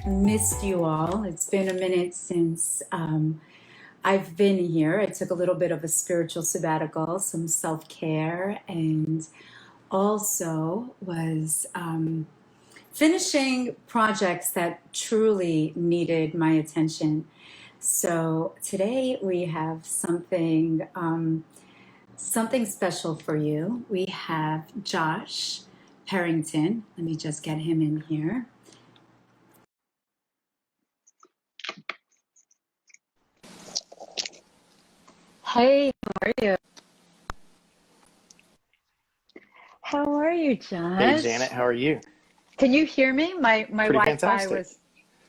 missed you all. It's been a minute since I've been here. I took a little bit of a spiritual sabbatical, some self-care, and also was finishing projects that truly needed my attention. So today we have something special for you. We have Josh Perrington. Let me just get him in here. Hey, how are you? How are you, Hey Janet, Josh? how are you? Can you hear me? My Pretty Wi-Fi fantastic. was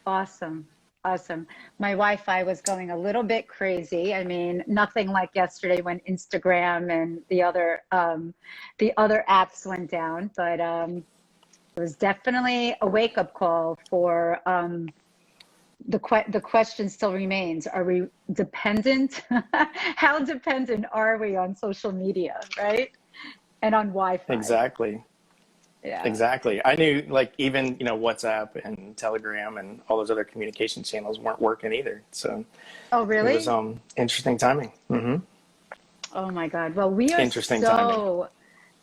awesome. Awesome. My Wi-Fi was going a little bit crazy. I mean, nothing like yesterday when Instagram and the other apps went down, but it was definitely a wake-up call for the question still remains, are we dependent? How dependent are we on social media, right? And on Wi-Fi. Exactly. Yeah. Exactly. I knew like even, WhatsApp and Telegram and all those other communication channels weren't working either. So Oh, it was really? interesting timing. Oh my God. Well, we are Interesting timing.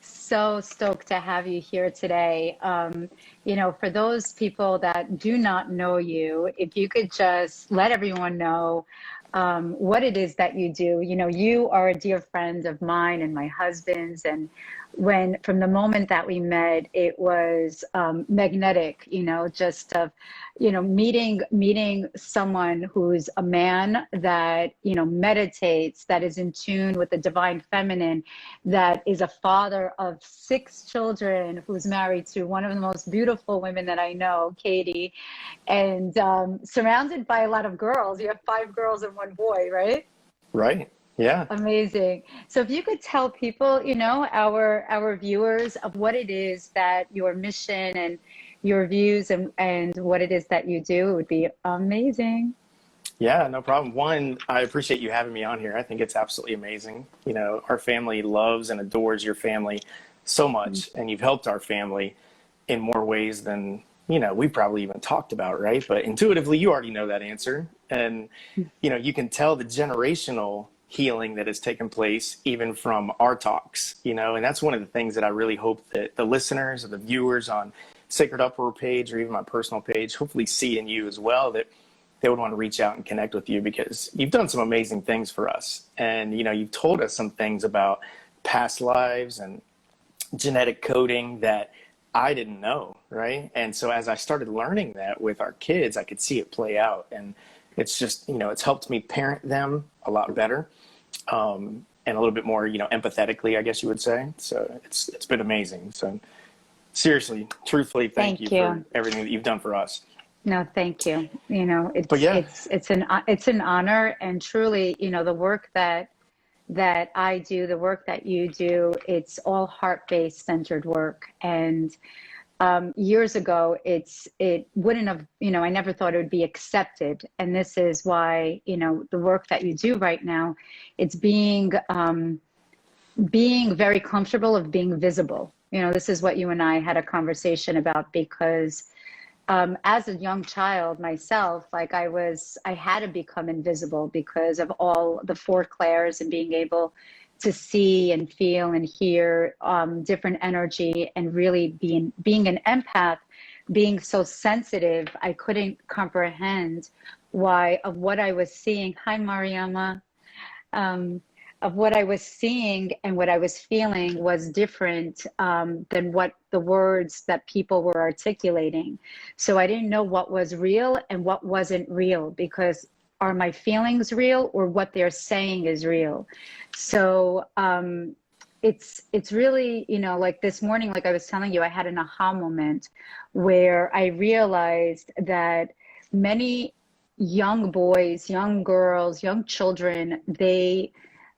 so stoked to have you here today. For those people that do not know you, if you could just let everyone know what it is that you do. You are a dear friend of mine and my husband's, and when from the moment that we met, it was magnetic. Just of meeting someone who's a man that meditates, that is in tune with the divine feminine, that is a father of 6 children, who's married to one of the most beautiful women that I know, Katie, and surrounded by a lot of girls. You have 5 girls and 1 boy, right? Right. Yeah. Amazing. So if you could tell people, our viewers, of what it is that your mission and your views and what it is that you do, it would be amazing. Yeah, no problem. One, I appreciate you having me on here. I think it's absolutely amazing. Our family loves and adores your family so much, and you've helped our family in more ways than, we probably even talked about, right? But intuitively, you already know that answer. And, you can tell the generational healing that has taken place even from our talks, and that's one of the things that I really hope that the listeners or the viewers on Sacred Uproar page or even my personal page hopefully see in you as well, that they would want to reach out and connect with you because you've done some amazing things for us. And, you've told us some things about past lives and genetic coding that I didn't know, right? And so as I started learning that with our kids, I could see it play out. And it's just, it's helped me parent them a lot better, and a little bit more, empathetically, I guess you would say. So it's been amazing. So seriously, truthfully, thank you Thank for you. everything that you've done for us. No, thank you. But It's yeah, it's an honor, and truly, the work that I do, the work that you do, it's all heart-based centered work. And years ago, it wouldn't have, I never thought it would be accepted. And this is why, the work that you do right now, it's being very comfortable of being visible. This is what you and I had a conversation about, because as a young child myself, like I had to become invisible because of all the four clairs and being able to see and feel and hear different energy, and really being an empath, being so sensitive. I couldn't comprehend why of what I was seeing. Hi, Mariama. Um, of what I was seeing and what I was feeling was different than what the words that people were articulating. So I didn't know what was real and what wasn't real, because are my feelings real or what they're saying is real? So it's really, like this morning, like I was telling you, I had an aha moment where I realized that many young boys, young girls, young children, they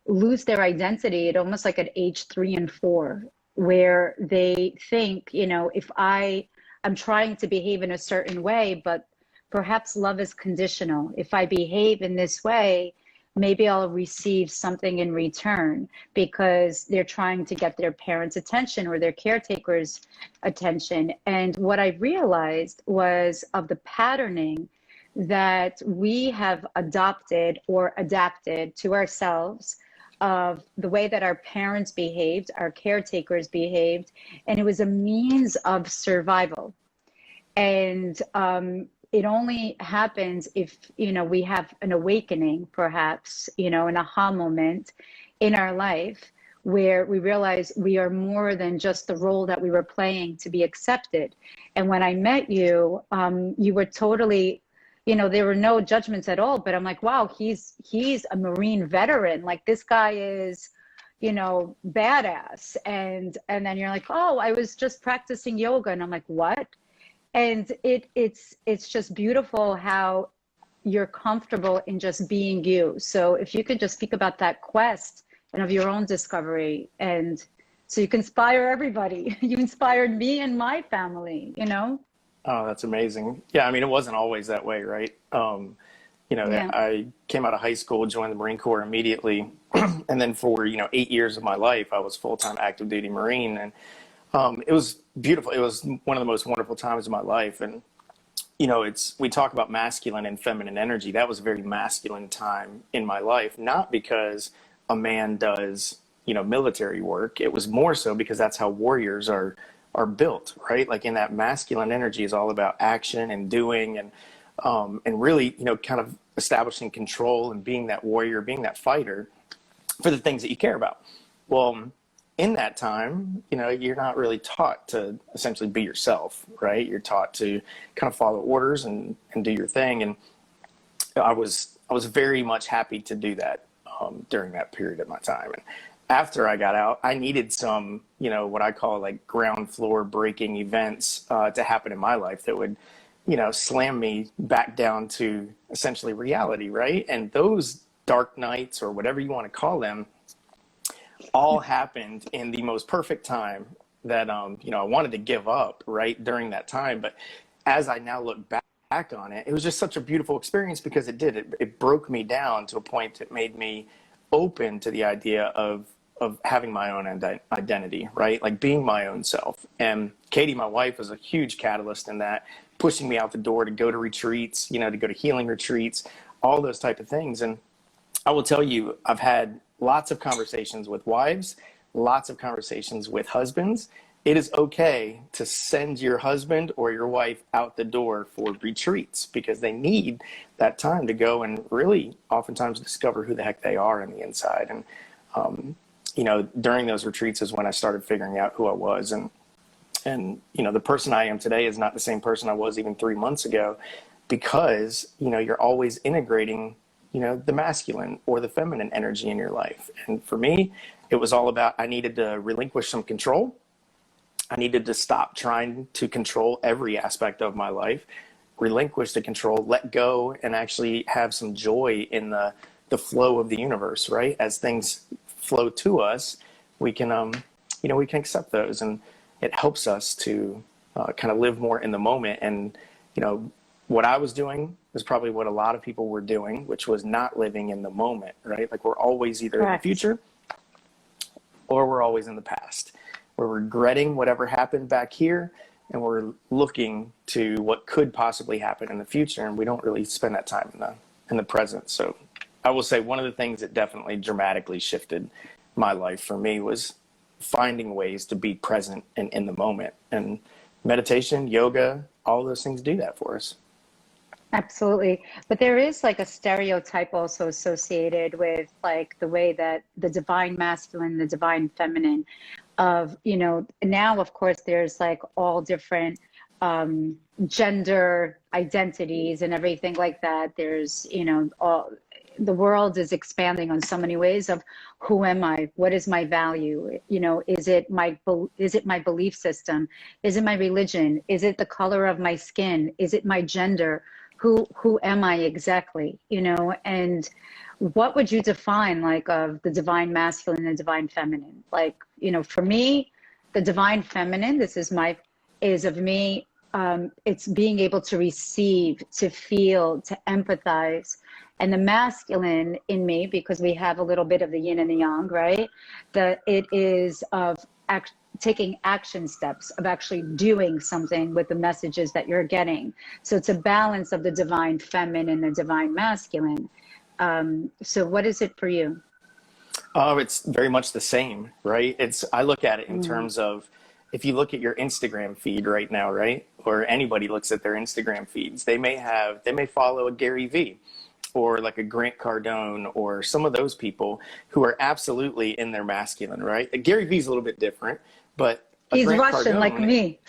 lose their identity at almost like at age 3 and 4, where they think, if I'm trying to behave in a certain way, but perhaps love is conditional. If I behave in this way, maybe I'll receive something in return because they're trying to get their parents' attention or their caretakers' attention. And what I realized was of the patterning that we have adopted or adapted to ourselves of the way that our parents behaved, our caretakers behaved, and it was a means of survival. And it only happens if, we have an awakening, perhaps, an aha moment in our life where we realize we are more than just the role that we were playing to be accepted. And when I met you, you were totally, there were no judgments at all, but I'm like, wow, he's a Marine veteran. Like, this guy is, badass. And then you're like, oh, I was just practicing yoga. And I'm like, what? And it's just beautiful how you're comfortable in just being you. So if you could just speak about that quest and of your own discovery, and so you can inspire everybody. You inspired me and my family, Oh, that's amazing. Yeah, I mean, it wasn't always that way, right? Yeah. I came out of high school, joined the Marine Corps immediately, and then for 8 years of my life, I was full-time active duty Marine, and it was beautiful. It was one of the most wonderful times of my life, and we talk about masculine and feminine energy. That was a very masculine time in my life, not because a man does military work. It was more so because that's how warriors are built, right? Like, in that masculine energy is all about action and doing and really, kind of establishing control and being that warrior, being that fighter for the things that you care about. Well, in that time, you're not really taught to essentially be yourself, right? You're taught to kind of follow orders and do your thing. And I was very much happy to do that during that period of my time. And after I got out, I needed some, what I call like ground floor breaking events to happen in my life that would, slam me back down to essentially reality, right? And those dark nights, or whatever you want to call them, all happened in the most perfect time that, I wanted to give up right during that time. But as I now look back on it, it was just such a beautiful experience because it broke me down to a point that made me open to the idea of having my own identity, right? Like being my own self. And Katie, my wife, was a huge catalyst in that, pushing me out the door to go to retreats, to go to healing retreats, all those type of things. And I will tell you, I've had lots of conversations with wives, lots of conversations with husbands. It is okay to send your husband or your wife out the door for retreats because they need that time to go and really oftentimes discover who the heck they are on the inside. And, during those retreats is when I started figuring out who I was. And the person I am today is not the same person I was even 3 months ago because, you're always integrating the masculine or the feminine energy in your life. And for me, it was all about, I needed to relinquish some control. I needed to stop trying to control every aspect of my life, relinquish the control, let go, and actually have some joy in the flow of the universe, right? As things flow to us, we can, we can accept those. And it helps us to kind of live more in the moment. And, what I was doing was probably what a lot of people were doing, which was not living in the moment, right? Like, we're always either Correct. in the future or we're always in the past. We're regretting whatever happened back here, and we're looking to what could possibly happen in the future, and we don't really spend that time in the present. So I will say one of the things that definitely dramatically shifted my life for me was finding ways to be present and in the moment. And meditation, yoga, all those things do that for us. Absolutely. But there is like a stereotype also associated with like the way that the divine masculine, the divine feminine of, now of course there's like all different gender identities and everything like that. There's, all the world is expanding on so many ways of who am I? What is my value? Is it my belief system? Is it my religion? Is it the color of my skin? Is it my gender? Who am I exactly? And what would you define like of the divine masculine and divine feminine? Like, for me, the divine feminine, is of me it's being able to receive, to feel, to empathize. And the masculine in me, because we have a little bit of the yin and the yang, right? It is of taking action steps, of actually doing something with the messages that you're getting. So it's a balance of the divine feminine and the divine masculine. So what is it for you? Oh, it's very much the same, right? I look at it in terms of, if you look at your Instagram feed right now, right? Or anybody looks at their Instagram feeds, they may follow a Gary Vee or like a Grant Cardone or some of those people who are absolutely in their masculine, right? Gary Vee's a little bit different, but he's Grant Russian Cardone, like me.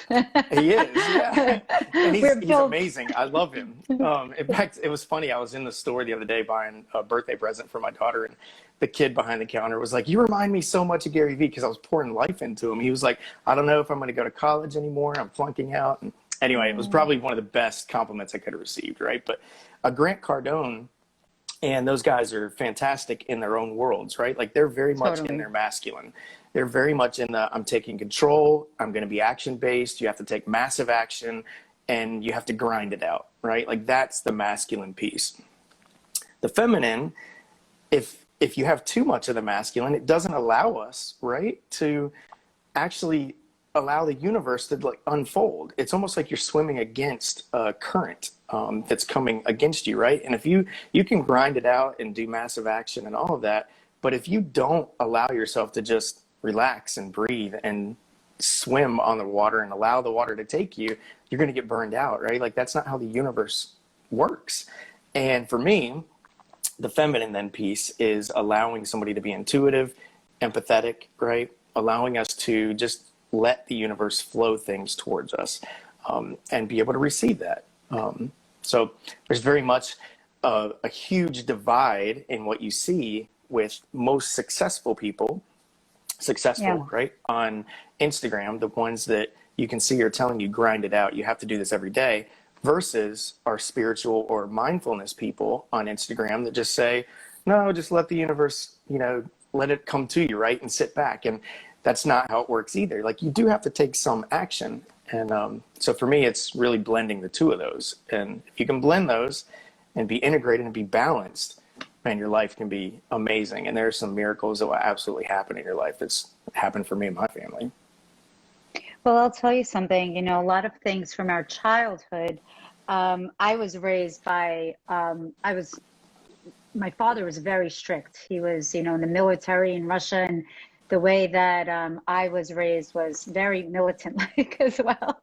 He is, yeah. And he's both amazing. I love him. In fact, it was funny. I was in the store the other day buying a birthday present for my daughter, and the kid behind the counter was like, "You remind me so much of Gary Vee," because I was pouring life into him. He was like, "I don't know if I'm going to go to college anymore. I'm flunking out." And anyway, it was probably one of the best compliments I could have received, right? But Grant Cardone and those guys are fantastic in their own worlds, right? Like they're very much in their masculine. They're very much in the, I'm taking control. I'm going to be action-based. You have to take massive action and you have to grind it out, right? Like that's the masculine piece. The feminine, if you have too much of the masculine, it doesn't allow us, right, to actually allow the universe to like unfold. It's almost like you're swimming against a current that's coming against you, right? And if you can grind it out and do massive action and all of that, but if you don't allow yourself to just relax and breathe and swim on the water and allow the water to take you, you're going to get burned out, right? Like that's not how the universe works. And for me, the feminine then piece is allowing somebody to be intuitive, empathetic, right? Allowing us to just let the universe flow things towards us and be able to receive that. So there's very much a huge divide in what you see with most successful people, right? On Instagram, the ones that you can see are telling you grind it out. You have to do this every day versus our spiritual or mindfulness people on Instagram that just say, no, just let the universe, let it come to you, right? And sit back. And that's not how it works either. Like you do have to take some action. And so for me, it's really blending the two of those. And if you can blend those and be integrated and be balanced, man, your life can be amazing. And there are some miracles that will absolutely happen in your life. It's happened for me and my family. Well, I'll tell you something, a lot of things from our childhood. I was raised by, my father was very strict. He was, in the military in Russia, and the way that I was raised was very militant-like as well.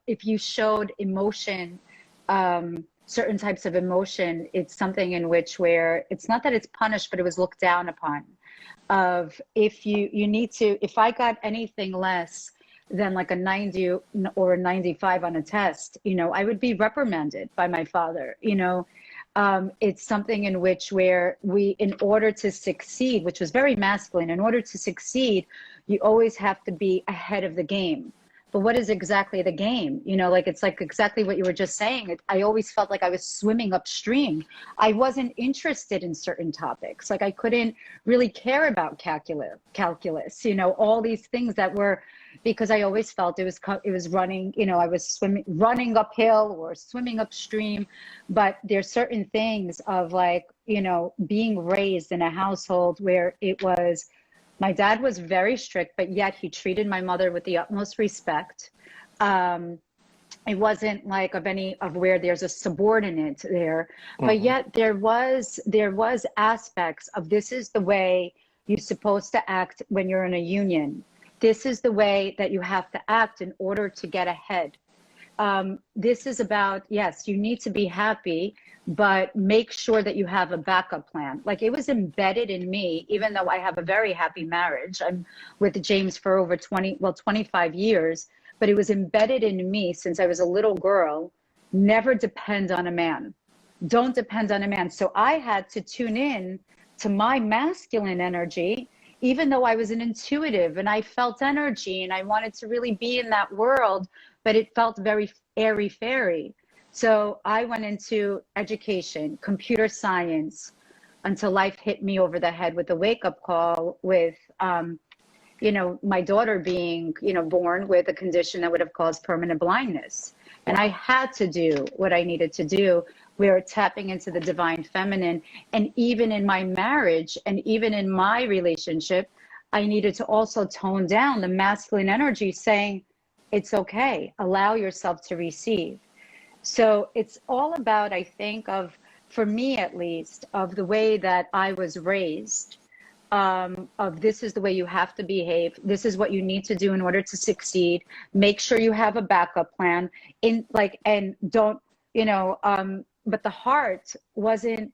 If you showed emotion, certain types of emotion, it's something in which where it's not that it's punished, but it was looked down upon. If I got anything less than like a 90 or a 95 on a test, I would be reprimanded by my father. It's something in which where in order to succeed, which was very masculine, in order to succeed, you always have to be ahead of the game. But what is exactly the game? It's like exactly what you were just saying. I always felt like I was swimming upstream. I wasn't interested in certain topics. Like I couldn't really care about calculus, all these things that were, because I always felt it was running, I was running uphill or swimming upstream. But there's certain things of like, being raised in a household where it was, my dad was very strict, but yet he treated my mother with the utmost respect. It wasn't like of where there's a subordinate there, but yet there was aspects of, this is the way you're supposed to act when you're in a union. This is the way that you have to act in order to get ahead. This is about, yes, you need to be happy, but make sure that you have a backup plan. Like it was embedded in me, even though I have a very happy marriage. I'm with James for over 25 years, but it was embedded in me since I was a little girl. Never depend on a man. Don't depend on a man. So I had to tune in to my masculine energy, even though I was an intuitive and I felt energy and I wanted to really be in that world, but it felt very airy-fairy. So I went into education, computer science, until life hit me over the head with a wake-up call with my daughter being, born with a condition that would have caused permanent blindness. And I had to do what I needed to do. We were tapping into the divine feminine. And even in my marriage and even in my relationship, I needed to also tone down the masculine energy, saying, it's okay, allow yourself to receive. So it's all about, I think, for me at least, of the way that I was raised, of this is the way you have to behave. This is what you need to do in order to succeed. Make sure you have a backup plan and don't, but the heart wasn't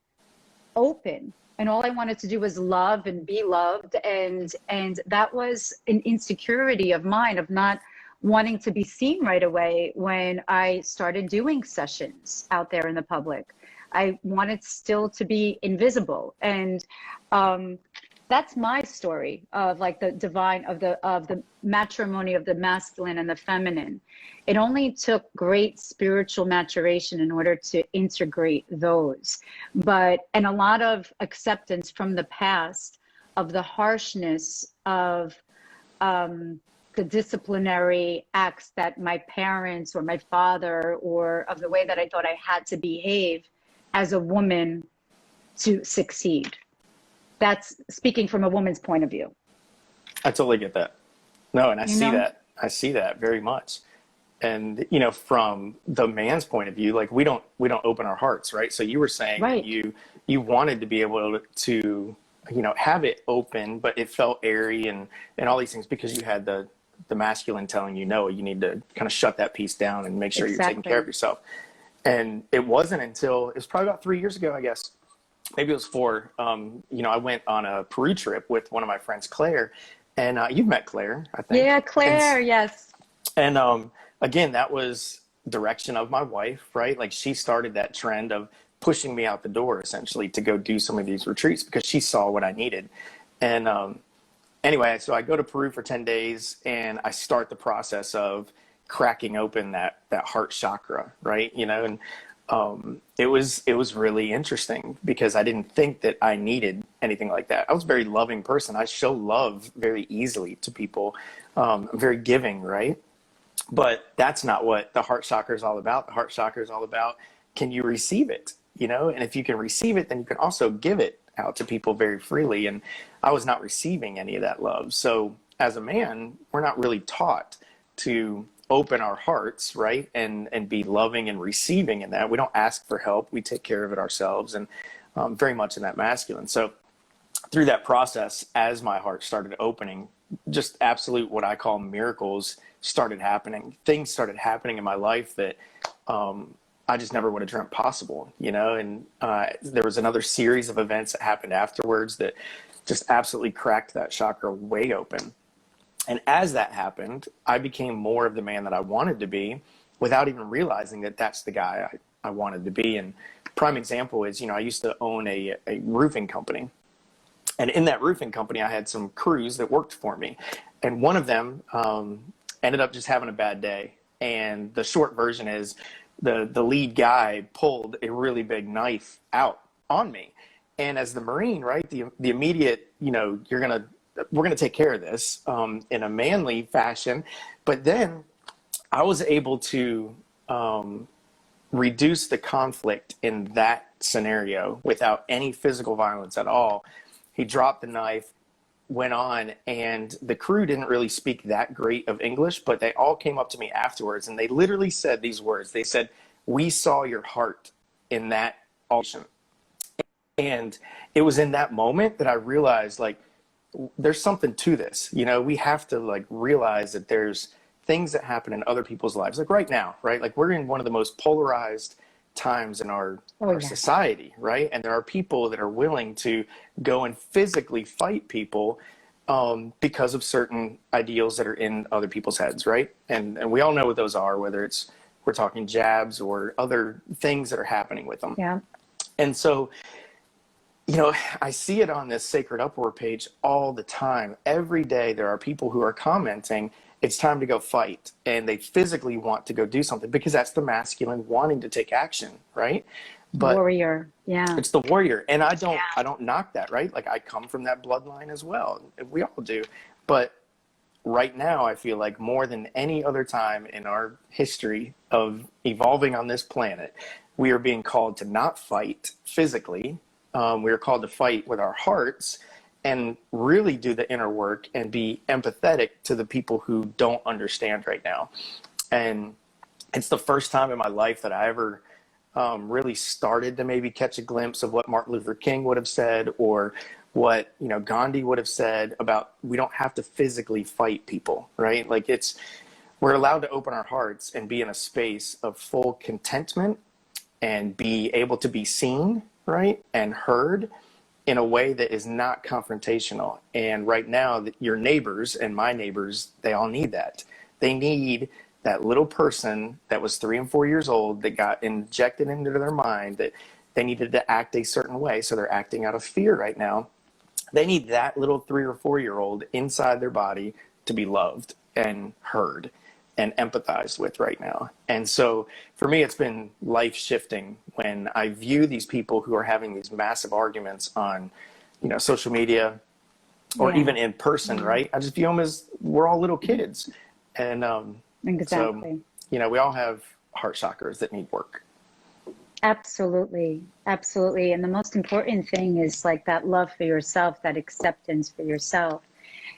open. And all I wanted to do was love and be loved. And that was an insecurity of mine, of not wanting to be seen right away when I started doing sessions out there in the public. I wanted still to be invisible. And that's my story of like the divine, of the matrimony of the masculine and the feminine. It only took great spiritual maturation in order to integrate those, and a lot of acceptance from the past of the harshness of the disciplinary acts that my parents or my father, or of the way that I thought I had to behave as a woman to succeed. That's speaking from a woman's point of view. I totally get that. No, and I see that very much. And, from the man's point of view, like we don't open our hearts, right? So you were saying that you wanted to be able to, have it open, but it felt airy and all these things because you had the masculine telling you, no, you need to kind of shut that piece down and make sure you're taking care of yourself. And it wasn't until, it was probably about 3 years ago, I guess, maybe it was 4, I went on a Peru trip with one of my friends, Claire, and you've met Claire, I think. Yeah, Claire, yes. And again, that was direction of my wife, right? Like she started that trend of pushing me out the door essentially to go do some of these retreats because she saw what I needed. And anyway, so I go to Peru for 10 days and I start the process of cracking open that heart chakra, right? And it was really interesting because I didn't think that I needed anything like that. I was a very loving person. I show love very easily to people. I'm very giving, right? But that's not what the heart chakra is all about. The heart chakra is all about, can you receive it? And if you can receive it, then you can also give it out to people very freely. And I was not receiving any of that love. So as a man, we're not really taught to open our hearts, right? And be loving and receiving in that. We don't ask for help. We take care of it ourselves, and very much in that masculine. So through that process, as my heart started opening, just absolute what I call miracles started happening. Things started happening in my life that I just never would have dreamt possible, and there was another series of events that happened afterwards that just absolutely cracked that chakra way open. And as that happened, I became more of the man that I wanted to be without even realizing that that's the guy I wanted to be. And prime example is, I used to own a roofing company. And in that roofing company, I had some crews that worked for me. And one of them ended up just having a bad day. And the short version is the lead guy pulled a really big knife out on me. And as the Marine, right, the immediate, we're going to take care of this in a manly fashion. But then I was able to reduce the conflict in that scenario without any physical violence at all. He dropped the knife, went on, and the crew didn't really speak that great of English, but they all came up to me afterwards and they literally said these words. They said, "We saw your heart in that action." And it was in that moment that I realized, like, there's something to this. We have to like realize that there's things that happen in other people's lives. Like right now, right? Like we're in one of the most polarized times in our society, right? And there are people that are willing to go and physically fight people because of certain ideals that are in other people's heads, right? And we all know what those are, whether it's we're talking jabs or other things that are happening with them. Yeah. And so I see it on this Sacred Uproar page all the time. Every day there are people who are commenting, it's time to go fight. And they physically want to go do something because that's the masculine wanting to take action, right? But warrior, yeah. It's the warrior. And I don't knock that, right? Like I come from that bloodline as well. We all do. But right now, I feel like more than any other time in our history of evolving on this planet, we are being called to not fight physically. We are called to fight with our hearts and really do the inner work and be empathetic to the people who don't understand right now. And it's the first time in my life that I ever really started to maybe catch a glimpse of what Martin Luther King would have said, or what, you know, Gandhi would have said about, we don't have to physically fight people, right? Like, we're allowed to open our hearts and be in a space of full contentment and be able to be seen, right, and heard in a way that is not confrontational. And right now, your neighbors and my neighbors, they all need that. They need that little person that was 3 and 4 years old that got injected into their mind that they needed to act a certain way. So they're acting out of fear right now. They need that little 3 or 4 year old inside their body to be loved and heard and empathized with right now. And so for me, it's been life shifting when I view these people who are having these massive arguments on, you know, social media or even in person, right? I just view them as, we're all little kids. And Exactly. so, you know, we all have heart chakras that need work. Absolutely. Absolutely. And the most important thing is like that love for yourself, that acceptance for yourself.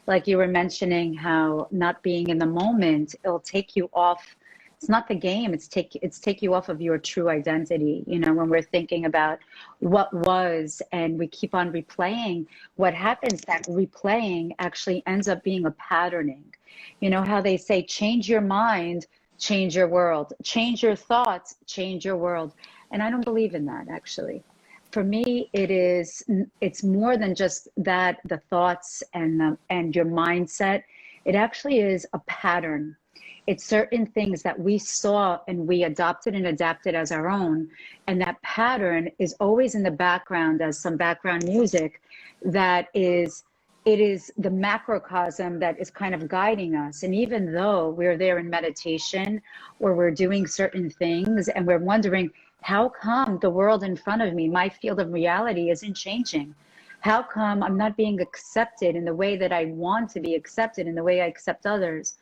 Like you were mentioning how not being in the moment, it'll take you off. It's not the game. It's take you off of your true identity. You know, when we're thinking about what was, and we keep on replaying, what happens, that replaying actually ends up being a patterning. You know how they say, change your mind, change your world, change your thoughts, change your world. And I don't believe in that, actually. For me, it's more than just that, the thoughts and your mindset. It actually is a pattern. It's certain things that we saw and we adopted and adapted as our own. And that pattern is always in the background as some background music that is, it is the macrocosm that is kind of guiding us. And even though we're there in meditation or we're doing certain things and we're wondering, how come the world in front of me, my field of reality, isn't changing? How come I'm not being accepted in the way that I want to be accepted, in the way I accept others?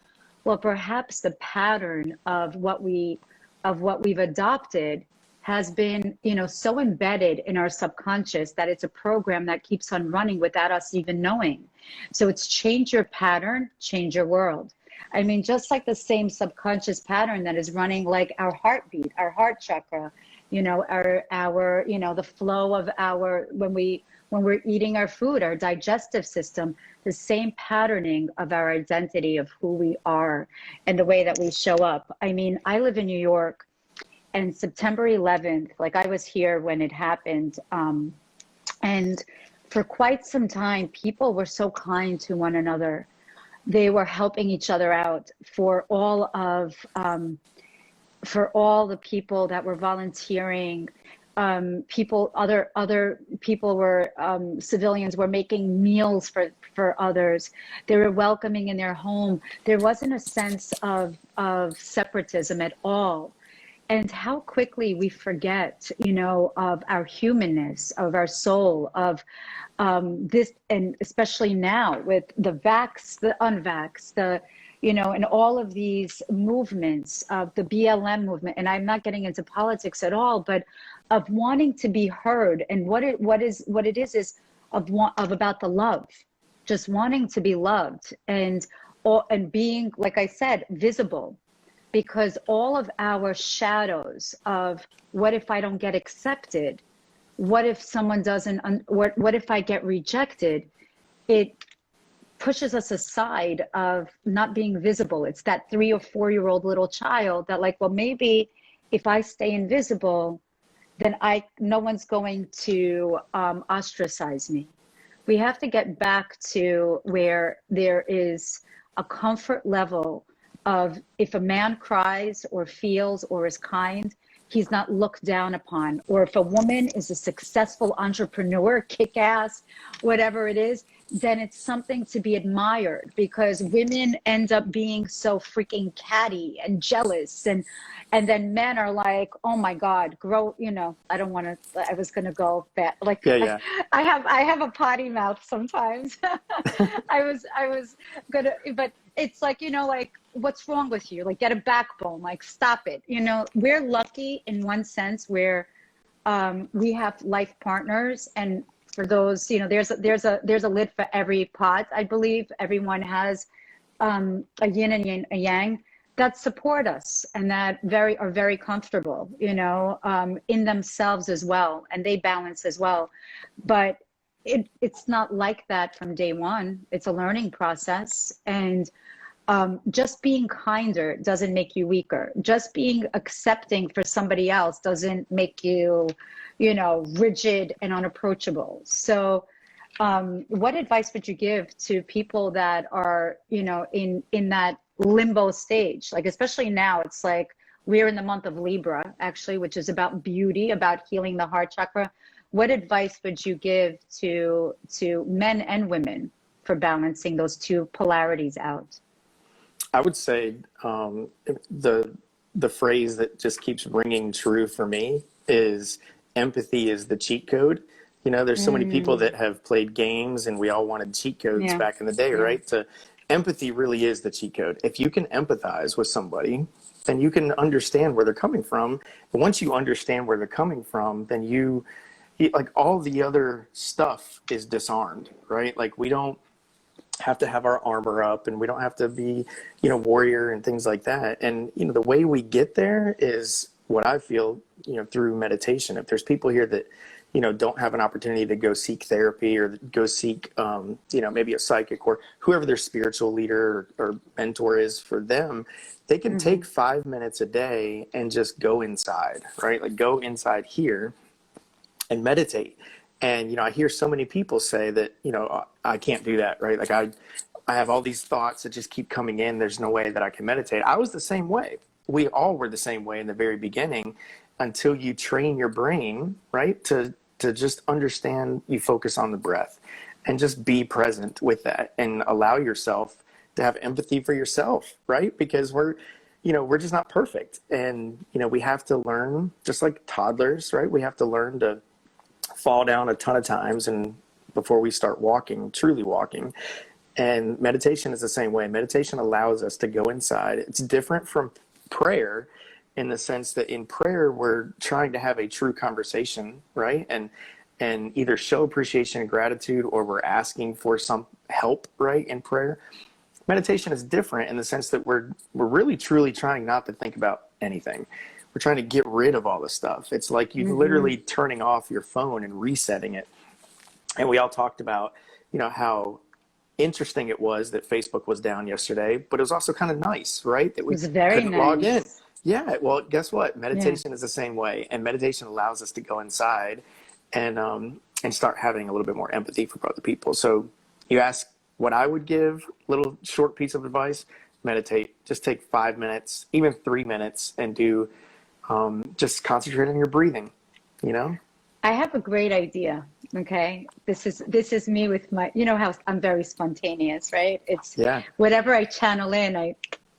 Well, perhaps the pattern of what we've adopted has been, you know, so embedded in our subconscious that it's a program that keeps on running without us even knowing. So it's change your pattern, change your world. I mean, just like the same subconscious pattern that is running like our heartbeat, our heart chakra, you know, our you know, the flow of our, when we're eating our food, our digestive system, the same patterning of our identity of who we are and the way that we show up. I mean, I live in New York, and September 11th, like I was here when it happened. And for quite some time, people were so kind to one another. They were helping each other out for all the people that were volunteering. Other people were, civilians were making meals for others. They were welcoming in their home. There wasn't a sense of separatism at all. And how quickly we forget, you know, of our humanness, of our soul, of this, and especially now with the vax, the unvax, the, you know, and all of these movements of the BLM movement. And I'm not getting into politics at all, but of wanting to be heard. And what it is about the love, just wanting to be loved and being, like I said, visible. Because all of our shadows of what if I don't get accepted? What if someone doesn't, what if I get rejected? It pushes us aside of not being visible. It's that 3 or 4 year old little child that like, well, maybe if I stay invisible, then no one's going to ostracize me. We have to get back to where there is a comfort level of, if a man cries or feels or is kind, he's not looked down upon. Or if a woman is a successful entrepreneur, kick-ass, whatever it is, then it's something to be admired, because women end up being so freaking catty and jealous. And then men are like, oh my God, grow, you know, I was going to go back. Like, Yeah. I have a potty mouth sometimes. I was going to, but it's like, you know, like, what's wrong with you? Like, get a backbone, like, stop it. You know, we're lucky in one sense where we have life partners, and for those, you know, there's a lid for every pot. I believe everyone has a yin and a yang that support us and that are very comfortable, you know, in themselves as well, and they balance as well. But it's not like that from day one. It's a learning process, and just being kinder doesn't make you weaker. Just being accepting for somebody else doesn't make you, you know, rigid and unapproachable. So what advice would you give to people that are, you know, in that limbo stage? Like, especially now, it's like we're in the month of Libra, actually, which is about beauty, about healing the heart chakra. What advice would you give to men and women for balancing those two polarities out? I would say the phrase that just keeps ringing true for me is empathy is the cheat code. You know, there's so many people that have played games, and we all wanted cheat codes back in the day, right? So empathy really is the cheat code. If you can empathize with somebody, then you can understand where they're coming from. And once you understand where they're coming from, then you like, all the other stuff is disarmed, right? Like, we don't have to have our armor up, and we don't have to be, you know, warrior and things like that. And, you know, the way we get there is what I feel, you know, through meditation. If there's people here that, you know, don't have an opportunity to go seek therapy or go seek, you know, maybe a psychic or whoever their spiritual leader or mentor is for them, they can take 5 minutes a day and just go inside, right? Like, go inside here and meditate. And, you know, I hear so many people say that, you know, I can't do that, right? Like, I have all these thoughts that just keep coming in. There's no way that I can meditate. I was the same way. We all were the same way in the very beginning, until you train your brain, right, to just understand. You focus on the breath and just be present with that, and allow yourself to have empathy for yourself, right? Because we're just not perfect. And, you know, we have to learn, just like toddlers, right? We have to learn to fall down a ton of times and before we start walking, truly walking. And meditation is the same way. Meditation allows us to go inside. It's different from prayer in the sense that in prayer, we're trying to have a true conversation, right? And either show appreciation and gratitude, or we're asking for some help, right, in prayer. Meditation is different in the sense that we're really truly trying not to think about anything. We're trying to get rid of all this stuff. It's like you literally turning off your phone and resetting it. And we all talked about, you know, how interesting it was that Facebook was down yesterday, but it was also kind of nice, right? That we couldn't log in. Yeah, well, guess what? Meditation is the same way, and meditation allows us to go inside and start having a little bit more empathy for other people. So you ask what I would give, little short piece of advice: meditate. Just take 5 minutes, even 3 minutes, and do just concentrate on your breathing. You know, I have a great idea. Okay, this is me with my, you know how I'm very spontaneous, right? It's whatever I channel in,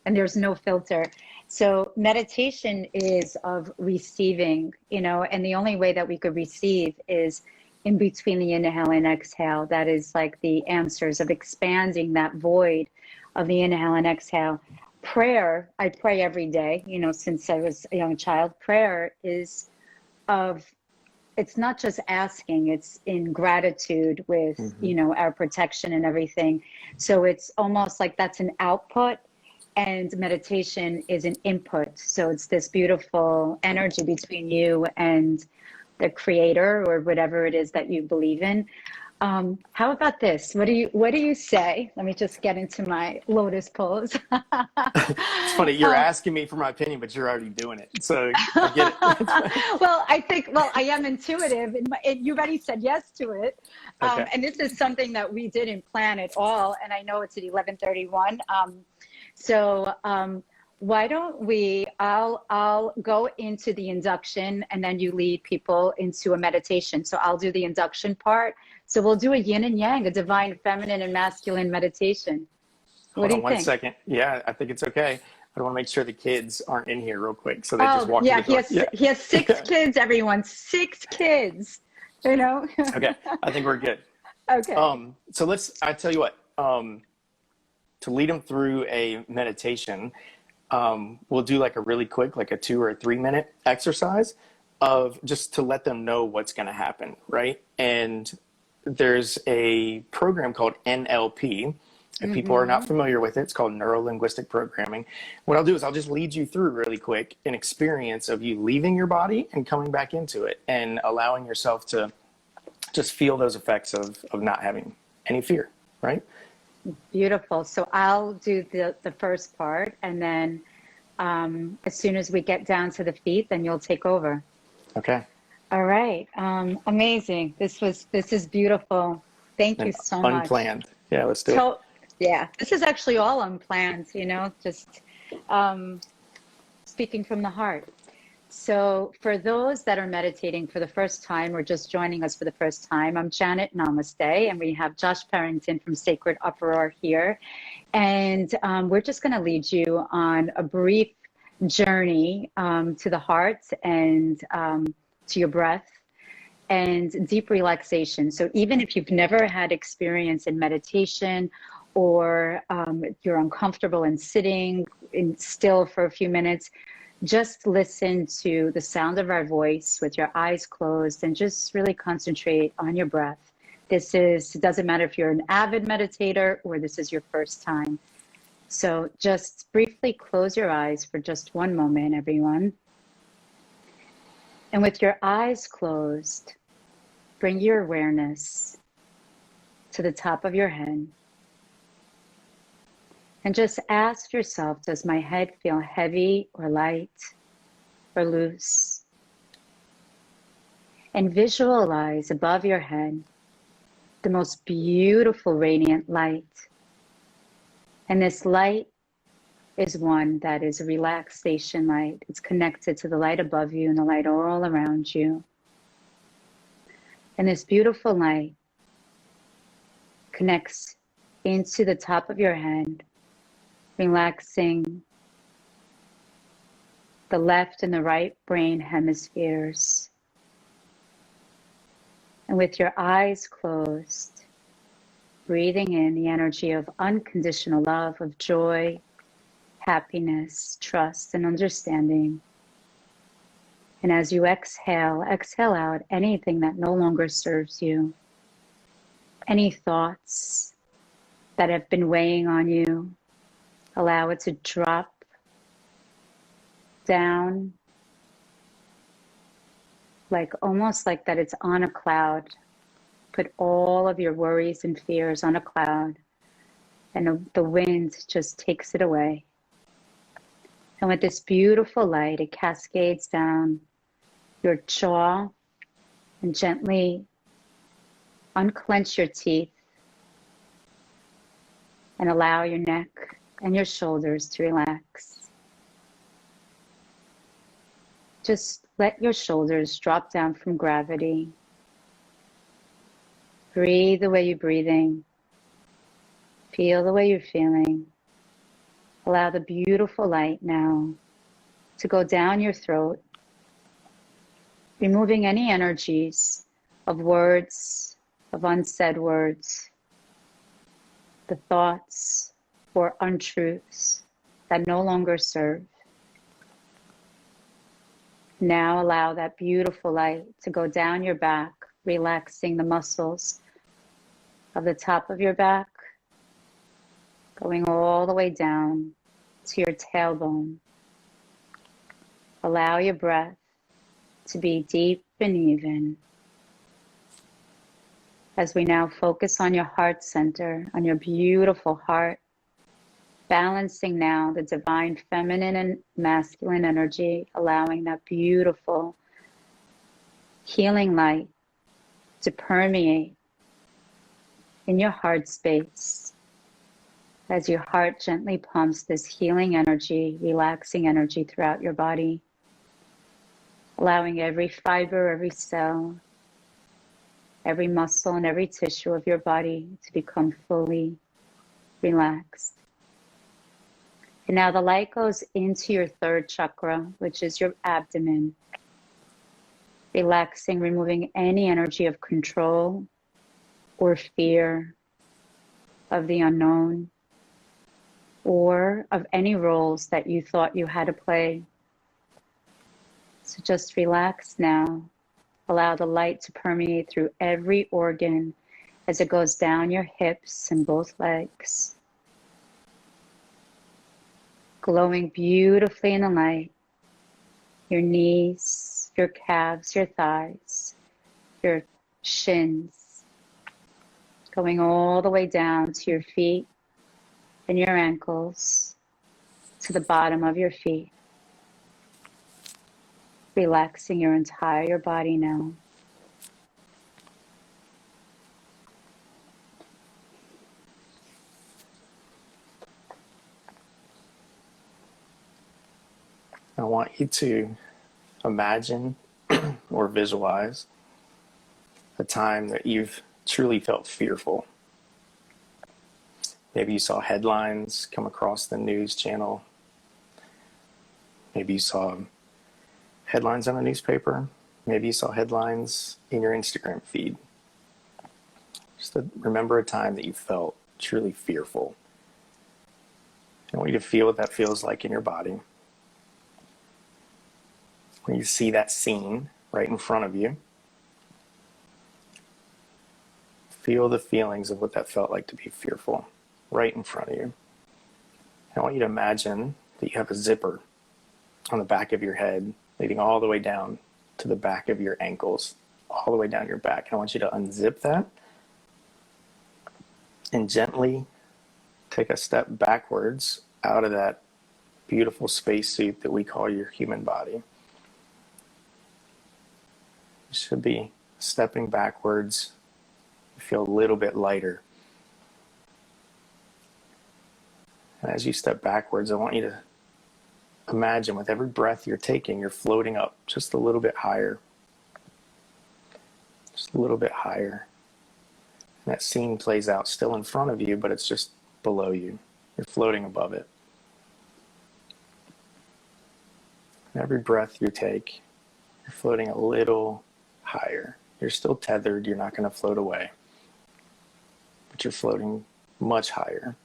and there's no filter. So meditation is of receiving, you know, and the only way that we could receive is in between the inhale and exhale. That is like the answers of expanding that void of the inhale and exhale. Prayer, I pray every day, you know, since I was a young child. Prayer is it's not just asking, it's in gratitude with, you know, our protection and everything. So it's almost like that's an output, and meditation is an input. So it's this beautiful energy between you and the creator, or whatever it is that you believe in. How about this? What do you say? Let me just get into my lotus pose. It's funny, you're asking me for my opinion, but you're already doing it. So I get it. Well, I am intuitive, and you already said yes to it. Okay. And this is something that we didn't plan at all. And I know it's at 11:31. So why don't I'll go into the induction, and then you lead people into a meditation. So I'll do the induction part. So we'll do a yin and yang, a divine feminine and masculine meditation. What do you think? 1 second. Yeah, I think it's okay. I want to make sure the kids aren't in here real quick. So they just walk in the door. He has 6 kids, everyone. 6 kids, you know? Okay, I think we're good. Okay. So I tell you what, to lead them through a meditation. We'll do like a really quick, like a 2 or 3 minute exercise of just to let them know what's going to happen, right? And there's a program called NLP. If people are not familiar with it, it's called neuro linguistic programming. What I'll do is I'll just lead you through really quick an experience of you leaving your body and coming back into it and allowing yourself to just feel those effects of not having any fear, right? Beautiful. So I'll do the first part, and then as soon as we get down to the feet, then you'll take over. Okay. All right. Amazing. This is beautiful. Thank you so much. Unplanned. Yeah, let's do it. Yeah, this is actually all unplanned, just speaking from the heart. So for those that are meditating for the first time or just joining us for the first time, I'm Janet Namaste, and we have Josh Perrington from Sacred Uproar here. And we're just going to lead you on a brief journey to the heart and to your breath and deep relaxation. So even if you've never had experience in meditation, or you're uncomfortable in sitting still for a few minutes, just listen to the sound of our voice with your eyes closed and just really concentrate on your breath. It doesn't matter if you're an avid meditator or this is your first time. So just briefly close your eyes for just one moment, everyone. And with your eyes closed, bring your awareness to the top of your head. And just ask yourself, does my head feel heavy or light or loose? And visualize above your head the most beautiful radiant light. And this light is one that is a relaxation light. It's connected to the light above you and the light all around you. And this beautiful light connects into the top of your head, relaxing the left and the right brain hemispheres. And with your eyes closed, breathing in the energy of unconditional love, of joy, happiness, trust, and understanding. And as you exhale out anything that no longer serves you, any thoughts that have been weighing on you. Allow it to drop down, almost like that it's on a cloud. Put all of your worries and fears on a cloud, and the wind just takes it away. And with this beautiful light, it cascades down your jaw and gently unclench your teeth and allow your neck and your shoulders to relax. Just let your shoulders drop down from gravity. Breathe the way you're breathing. Feel the way you're feeling. Allow the beautiful light now to go down your throat, removing any energies of words, of unsaid words, the thoughts or untruths that no longer serve. Now allow that beautiful light to go down your back, relaxing the muscles of the top of your back, going all the way down to your tailbone. Allow your breath to be deep and even. As we now focus on your heart center, on your beautiful heart, balancing now the divine feminine and masculine energy, allowing that beautiful healing light to permeate in your heart space as your heart gently pumps this healing energy, relaxing energy throughout your body, allowing every fiber, every cell, every muscle and every tissue of your body to become fully relaxed. And now the light goes into your third chakra, which is your abdomen, relaxing, removing any energy of control or fear of the unknown, or of any roles that you thought you had to play. So just relax now. Allow the light to permeate through every organ as it goes down your hips and both legs, glowing beautifully in the light. Your knees, your calves, your thighs, your shins, going all the way down to your feet and your ankles, to the bottom of your feet. Relaxing your entire body now. I want you to imagine or visualize a time that you've truly felt fearful. Maybe you saw headlines come across the news channel. Maybe you saw headlines on a newspaper. Maybe you saw headlines in your Instagram feed. Just to remember a time that you felt truly fearful. I want you to feel what that feels like in your body. When you see that scene right in front of you, feel the feelings of what that felt like to be fearful right in front of you. I want you to imagine that you have a zipper on the back of your head leading all the way down to the back of your ankles, all the way down your back. And I want you to unzip that and gently take a step backwards out of that beautiful spacesuit that we call your human body. You should be stepping backwards. You feel a little bit lighter. And as you step backwards, I want you to imagine with every breath you're taking, you're floating up just a little bit higher. Just a little bit higher. And that scene plays out still in front of you, but it's just below you. You're floating above it. And every breath you take, you're floating a little higher. You're still tethered. You're not going to float away. But you're floating much higher.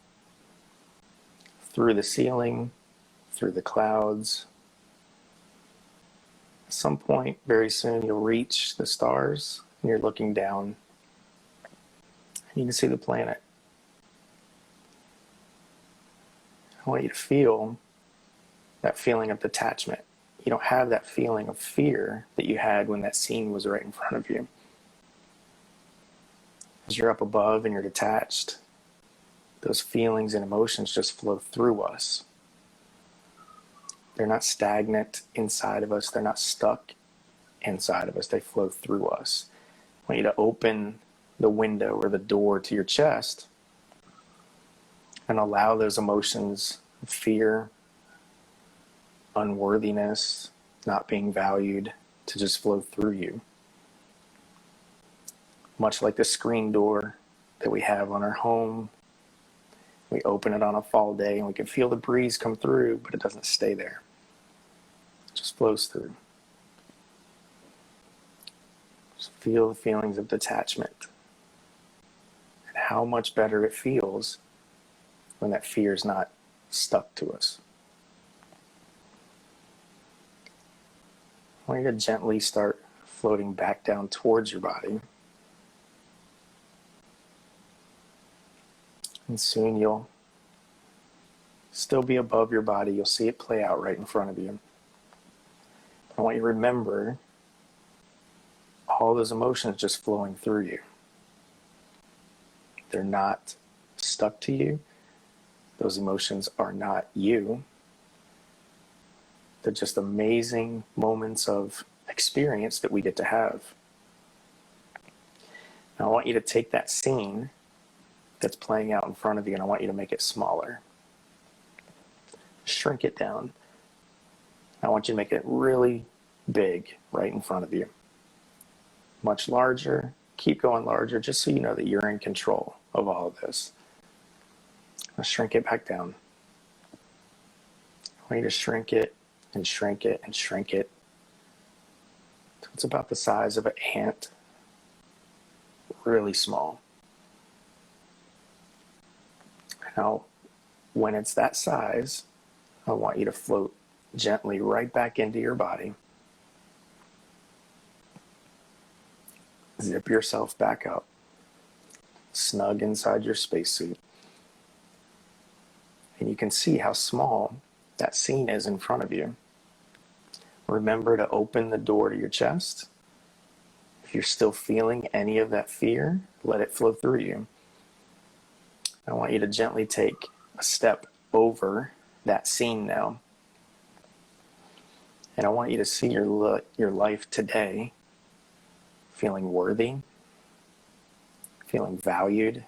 Through the ceiling, through the clouds. At some point, very soon, you'll reach the stars, and you're looking down. And you can see the planet. I want you to feel that feeling of detachment. You don't have that feeling of fear that you had when that scene was right in front of you. As you're up above and you're detached, those feelings and emotions just flow through us. They're not stagnant inside of us. They're not stuck inside of us. They flow through us. I want you to open the window or the door to your chest and allow those emotions of fear, unworthiness, not being valued, to just flow through you. Much like the screen door that we have on our home. We open it on a fall day and we can feel the breeze come through, but it doesn't stay there. It just flows through. Just feel the feelings of detachment and how much better it feels when that fear is not stuck to us. I want you to gently start floating back down towards your body. And soon you'll still be above your body. You'll see it play out right in front of you. I want you to remember all those emotions just flowing through you. They're not stuck to you. Those emotions are not you. They're just amazing moments of experience that we get to have. Now I want you to take that scene that's playing out in front of you and I want you to make it smaller. Shrink it down. I want you to make it really big right in front of you. Much larger. Keep going larger just so you know that you're in control of all of this. Now shrink it back down. I want you to shrink it and shrink it and shrink it. So it's about the size of an ant. Really small. Now, When it's that size, I want you to float gently right back into your body. Zip yourself back up, snug inside your spacesuit. And you can see how small that scene is in front of you. Remember to open the door to your chest. If you're still feeling any of that fear, let it flow through you. I want you to gently take a step over that scene now. And I want you to see your life today feeling worthy, feeling valued,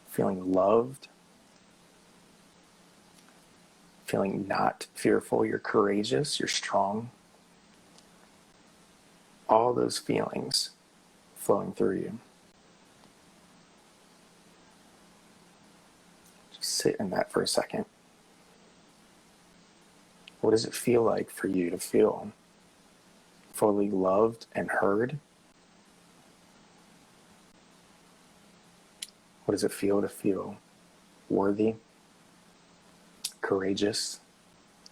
feeling loved, feeling not fearful. You're courageous, you're strong. All those feelings flowing through you. Just sit in that for a second. What does it feel like for you to feel fully loved and heard? What does it feel to feel worthy, courageous,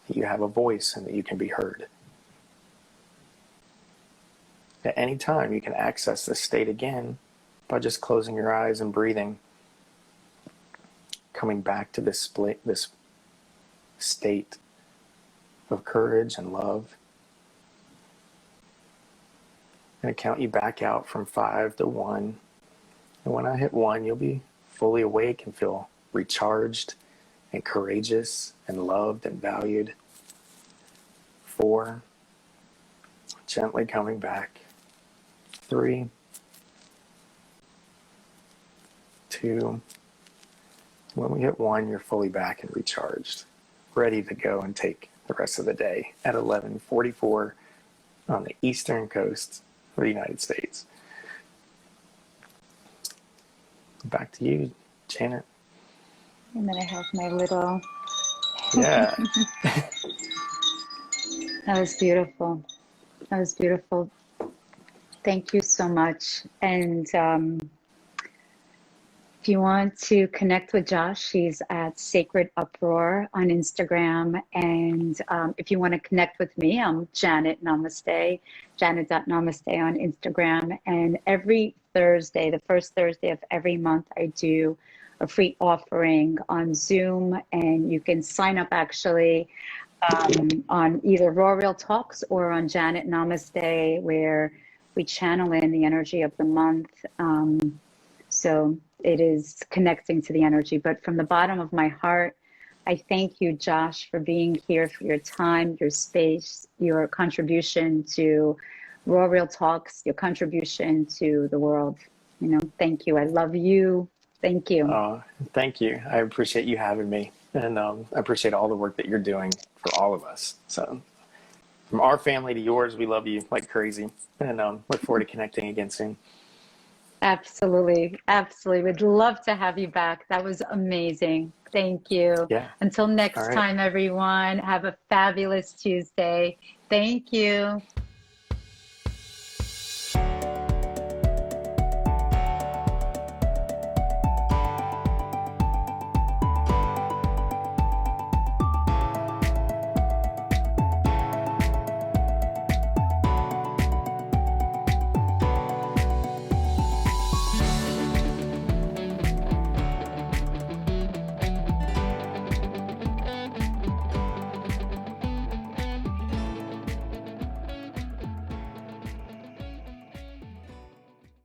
that you have a voice and that you can be heard? At any time, you can access this state again by just closing your eyes and breathing, coming back to this state of courage and love. I'm going to count you back out from 5 to 1. And when I hit 1, you'll be fully awake and feel recharged and courageous and loved and valued. 4, gently coming back. 3, 2, when we hit 1, you're fully back and recharged, ready to go and take the rest of the day at 11:44 on the eastern coast of the United States. Back to you, Janet. And then I have my little... Yeah. That was beautiful. That was beautiful. Thank you so much. And if you want to connect with Josh, he's at Sacred Uproar on Instagram. And if you want to connect with me, I'm Janet Namaste, janet.namaste on Instagram. And every Thursday, the first Thursday of every month, I do a free offering on Zoom. And you can sign up actually on either Raw Real Talks or on Janet Namaste, where we channel in the energy of the month. So it is connecting to the energy. But from the bottom of my heart, I thank you, Josh, for being here, for your time, your space, your contribution to Raw Real Talks, your contribution to the world. You know, thank you. I love you. Thank you. Thank you. I appreciate you having me. And I appreciate all the work that you're doing for all of us. So from our family to yours, we love you like crazy. And look forward to connecting again soon. Absolutely. Absolutely. We'd love to have you back. That was amazing. Thank you. Yeah. Until next All right. time, everyone, have a fabulous Tuesday. Thank you.